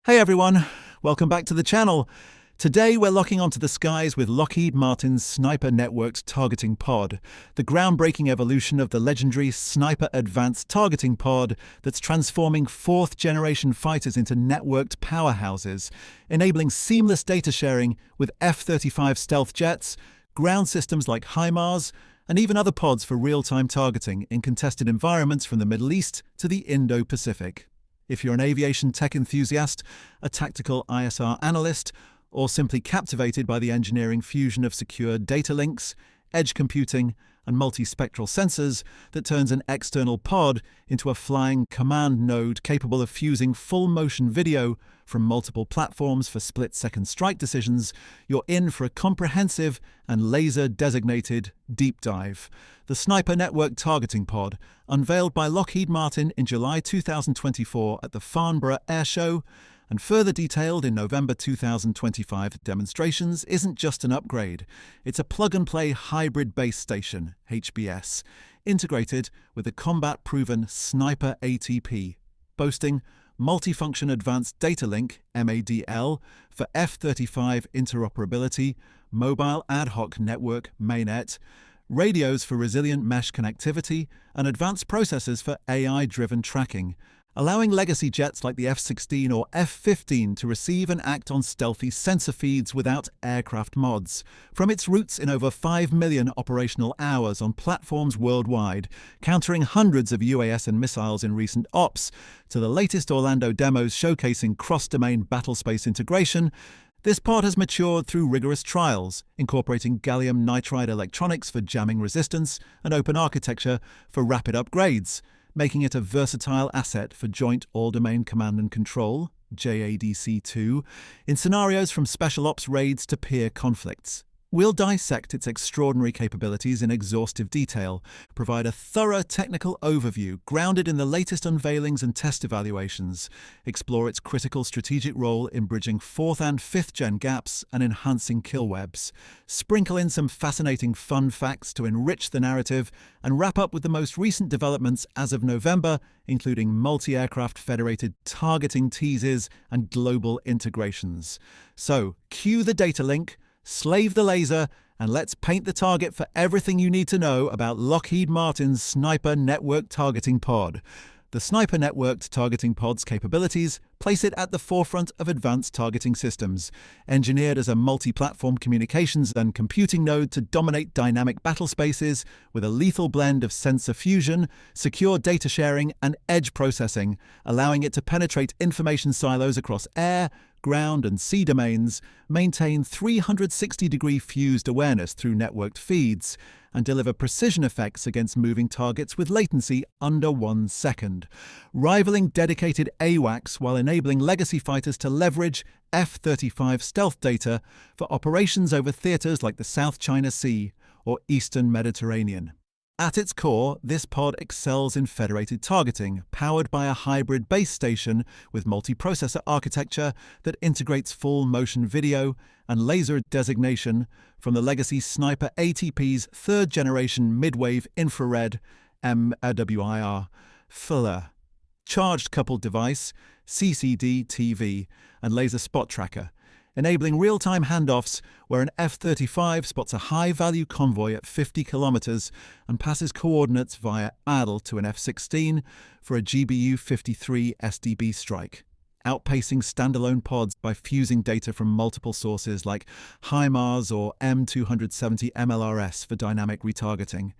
Hey everyone, welcome back to the channel. Today we're locking onto the skies with Lockheed Martin's Sniper Networked Targeting Pod, the groundbreaking evolution of the legendary Sniper Advanced Targeting Pod that's transforming fourth-generation fighters into networked powerhouses, enabling seamless data sharing with F-35 stealth jets, ground systems like HIMARS, and even other pods for real-time targeting in contested environments from the Middle East to the Indo-Pacific. If you're an aviation tech enthusiast, a tactical ISR analyst, or simply captivated by the engineering fusion of secure data links, edge computing, and multispectral sensors that turns an external pod into a flying command node capable of fusing full-motion video from multiple platforms for split-second strike decisions, you're in for a comprehensive and laser-designated deep dive. The Sniper Network Targeting Pod, unveiled by Lockheed Martin in July 2024 at the Farnborough Air Show, and further detailed in November 2025 demonstrations, isn't just an upgrade. It's a plug-and-play hybrid base station, HBS, integrated with a combat-proven Sniper ATP, boasting Multifunction Advanced Data Link, MADL, for F-35 interoperability, Mobile Ad Hoc Network, MANET, radios for resilient mesh connectivity, and advanced processors for AI-driven tracking, allowing legacy jets like the F-16 or F-15 to receive and act on stealthy sensor feeds without aircraft mods. From its roots in over 5 million operational hours on platforms worldwide, countering hundreds of UAS and missiles in recent ops, to the latest Orlando demos showcasing cross-domain battlespace integration, this pod has matured through rigorous trials, incorporating gallium nitride electronics for jamming resistance and open architecture for rapid upgrades, making it a versatile asset for Joint All-Domain Command and Control, JADC2, in scenarios from special ops raids to peer conflicts. We'll dissect its extraordinary capabilities in exhaustive detail, provide a thorough technical overview grounded in the latest unveilings and test evaluations, explore its critical strategic role in bridging 4th and 5th gen gaps and enhancing kill webs, sprinkle in some fascinating fun facts to enrich the narrative, and wrap up with the most recent developments as of November, including multi-aircraft federated targeting teases and global integrations. So, cue the data link, slave the laser, and let's paint the target for everything you need to know about Lockheed Martin's Sniper Network Targeting Pod. The Sniper Networked Targeting Pod's capabilities place it at the forefront of advanced targeting systems, engineered as a multi-platform communications and computing node to dominate dynamic battle spaces with a lethal blend of sensor fusion, secure data sharing, and edge processing, allowing it to penetrate information silos across air, ground, and sea domains, maintain 360-degree fused awareness through networked feeds, and deliver precision effects against moving targets with latency under 1 second, rivaling dedicated AWACS while enabling legacy fighters to leverage F-35 stealth data for operations over theaters like the South China Sea or Eastern Mediterranean. At its core, this pod excels in federated targeting, powered by a hybrid base station with multiprocessor architecture that integrates full-motion video and laser designation from the legacy Sniper ATP's third-generation mid-wave infrared MAWIR FLIR, charged coupled device, CCD TV, and laser spot tracker, enabling real-time handoffs where an F-35 spots a high-value convoy at 50 kilometers and passes coordinates via ADL to an F-16 for a GBU-53 SDB strike, outpacing standalone pods by fusing data from multiple sources like HIMARS or M270 MLRS for dynamic retargeting.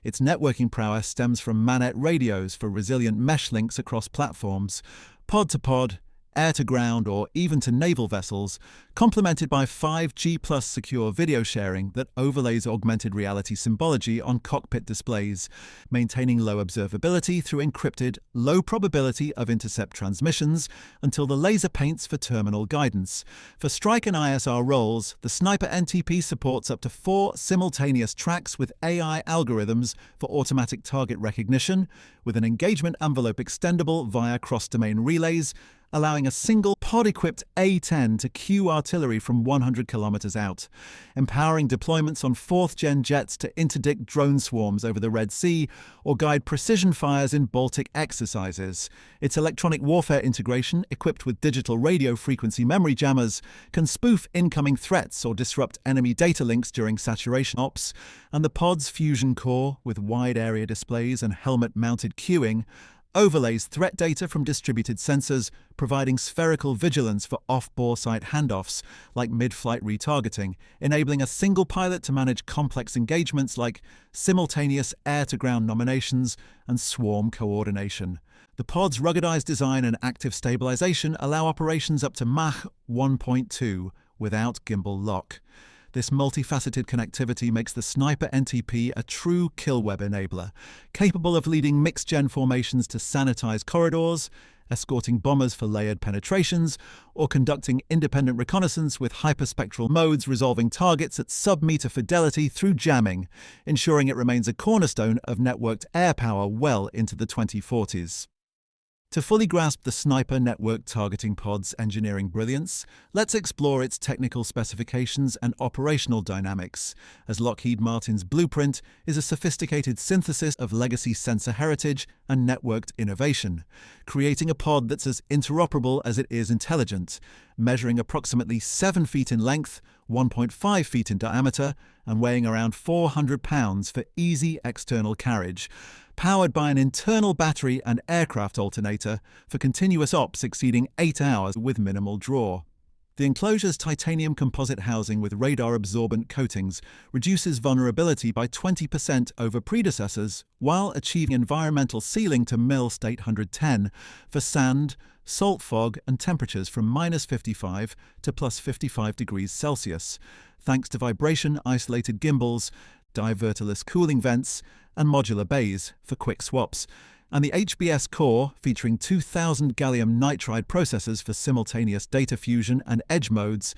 Its networking prowess stems from MANET radios for resilient mesh links across platforms, pod-to-pod, air-to-ground, or even to naval vessels, complemented by 5G+ secure video sharing that overlays augmented reality symbology on cockpit displays, maintaining low observability through encrypted, low probability of intercept transmissions until the laser paints for terminal guidance. For strike and ISR roles, the Sniper NTP supports up to 4 simultaneous tracks with AI algorithms for automatic target recognition, with an engagement envelope extendable via cross-domain relays, allowing a single pod-equipped A-10 to cue artillery from 100 kilometers out, empowering deployments on 4th-gen jets to interdict drone swarms over the Red Sea or guide precision fires in Baltic exercises. Its electronic warfare integration, equipped with digital radio frequency memory jammers, can spoof incoming threats or disrupt enemy data links during saturation ops, and the pod's fusion core, with wide-area displays and helmet-mounted cueing, overlays threat data from distributed sensors, providing spherical vigilance for off-bore-site handoffs like mid-flight retargeting, enabling a single pilot to manage complex engagements like simultaneous air-to-ground nominations and swarm coordination. The pod's ruggedized design and active stabilization allow operations up to Mach 1.2 without gimbal lock. This multifaceted connectivity makes the Sniper NTP a true kill web enabler, capable of leading mixed-gen formations to sanitize corridors, escorting bombers for layered penetrations, or conducting independent reconnaissance with hyperspectral modes resolving targets at sub-meter fidelity through jamming, ensuring it remains a cornerstone of networked air power well into the 2040s. To fully grasp the Sniper network targeting pod's engineering brilliance, let's explore its technical specifications and operational dynamics, as Lockheed Martin's blueprint is a sophisticated synthesis of legacy sensor heritage and networked innovation, creating a pod that's as interoperable as it is intelligent, measuring approximately 7 feet in length, 1.5 feet in diameter, and weighing around 400 pounds for easy external carriage, powered by an internal battery and aircraft alternator for continuous ops exceeding 8 hours with minimal draw. The enclosure's titanium composite housing with radar-absorbent coatings reduces vulnerability by 20% over predecessors while achieving environmental sealing to MIL 810 for sand, salt fog and temperatures from -55 to +55 degrees Celsius, thanks to vibration-isolated gimbals, diverterless cooling vents, and modular bays for quick swaps, and the HBS core, featuring 2,000 gallium nitride processors for simultaneous data fusion and edge modes,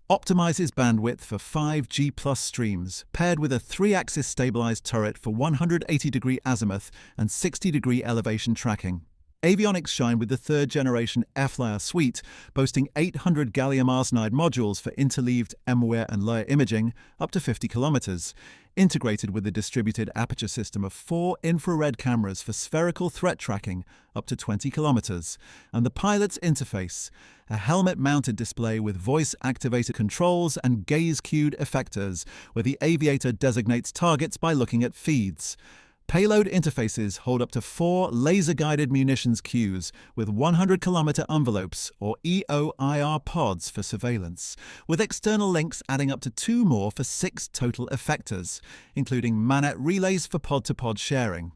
optimizes bandwidth for 5G+ streams, paired with a 3-axis stabilized turret for 180-degree azimuth and 60-degree elevation tracking. Avionics shine with the 3rd-generation F-Layer suite, boasting 800 gallium arsenide modules for interleaved M-Wear and layer imaging up to 50 kilometers, integrated with a distributed aperture system of 4 infrared cameras for spherical threat tracking up to 20 kilometers, and the pilot's interface, a helmet-mounted display with voice-activated controls and gaze-cued effectors, where the aviator designates targets by looking at feeds. Payload interfaces hold up to 4 laser-guided munitions queues with 100-kilometer envelopes, or EOIR pods, for surveillance, with external links adding up to 2 more for 6 total effectors, including MANET relays for pod-to-pod sharing.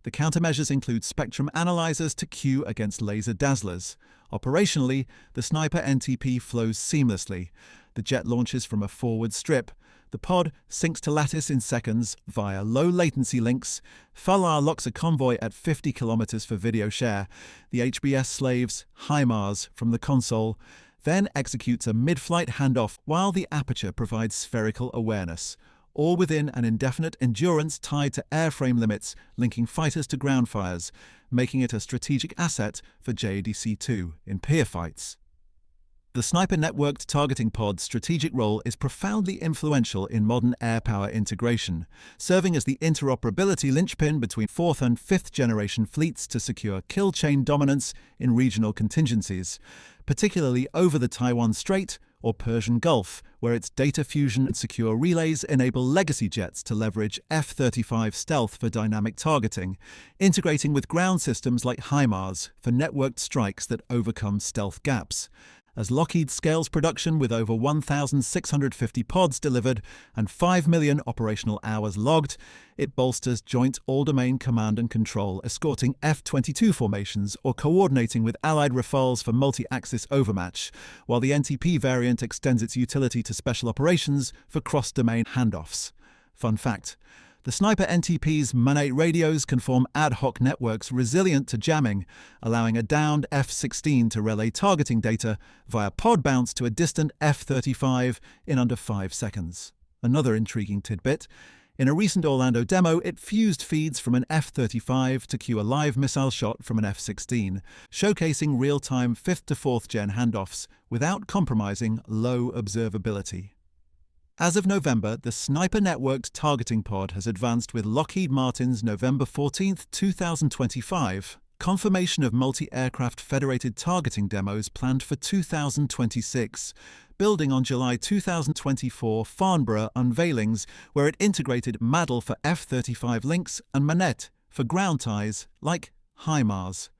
The countermeasures include spectrum analyzers to cue against laser dazzlers. Operationally, the Sniper NTP flows seamlessly. The jet launches from a forward strip. The pod syncs to lattice in seconds via low-latency links. FALAR locks a convoy at 50 kilometers for video share. The HBS slaves HIMARS from the console, then executes a mid-flight handoff while the aperture provides spherical awareness, all within an indefinite endurance tied to airframe limits linking fighters to ground fires, making it a strategic asset for JADC2 in peer fights. The Sniper networked targeting pod's strategic role is profoundly influential in modern air power integration, serving as the interoperability linchpin between 4th and 5th generation fleets to secure kill chain dominance in regional contingencies, particularly over the Taiwan Strait or Persian Gulf, where its data fusion and secure relays enable legacy jets to leverage F-35 stealth for dynamic targeting, integrating with ground systems like HIMARS for networked strikes that overcome stealth gaps. As Lockheed scales production with over 1,650 pods delivered and 5 million operational hours logged, it bolsters joint all-domain command and control, escorting F-22 formations or coordinating with allied rafales for multi-axis overmatch, while the NTP variant extends its utility to special operations for cross-domain handoffs. Fun fact: the Sniper NTP's MANET radios can form ad hoc networks resilient to jamming, allowing a downed F-16 to relay targeting data via pod bounce to a distant F-35 in under 5 seconds. Another intriguing tidbit: In a recent Orlando demo, it fused feeds from an F-35 to cue a live missile shot from an F-16, showcasing real-time 5th to 4th gen handoffs without compromising low observability. As of November, the sniper-networked targeting pod has advanced with Lockheed Martin's November 14, 2025, confirmation of multi-aircraft federated targeting demos planned for 2026, building on July 2024 Farnborough unveilings where it integrated MADL for F-35 links and MANET for ground ties like HIMARS.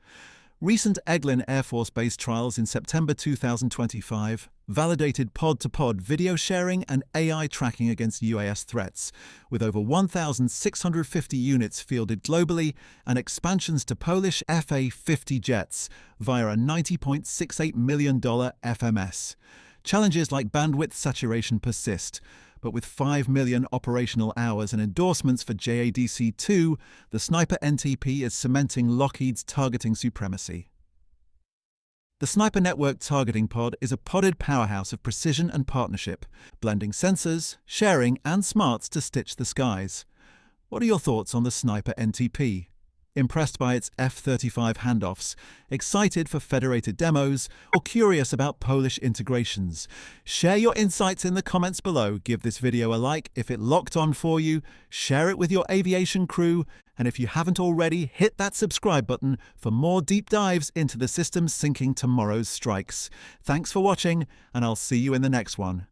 Recent Eglin Air Force Base trials in September 2025 validated pod-to-pod video sharing and AI tracking against UAS threats, with over 1,650 units fielded globally and expansions to Polish FA-50 jets via a $90.68 million FMS. Challenges like bandwidth saturation persist, but with 5 million operational hours and endorsements for JADC2, the Sniper NTP is cementing Lockheed's targeting supremacy. The Sniper Network Targeting Pod is a podded powerhouse of precision and partnership, blending sensors, sharing, and smarts to stitch the skies. What are your thoughts on the Sniper NTP? Impressed by its F-35 handoffs, excited for federated demos, or curious about Polish integrations? Share your insights in the comments below, give this video a like if it locked on for you, share it with your aviation crew, and if you haven't already, hit that subscribe button for more deep dives into the systems sinking tomorrow's strikes. Thanks for watching, and I'll see you in the next one.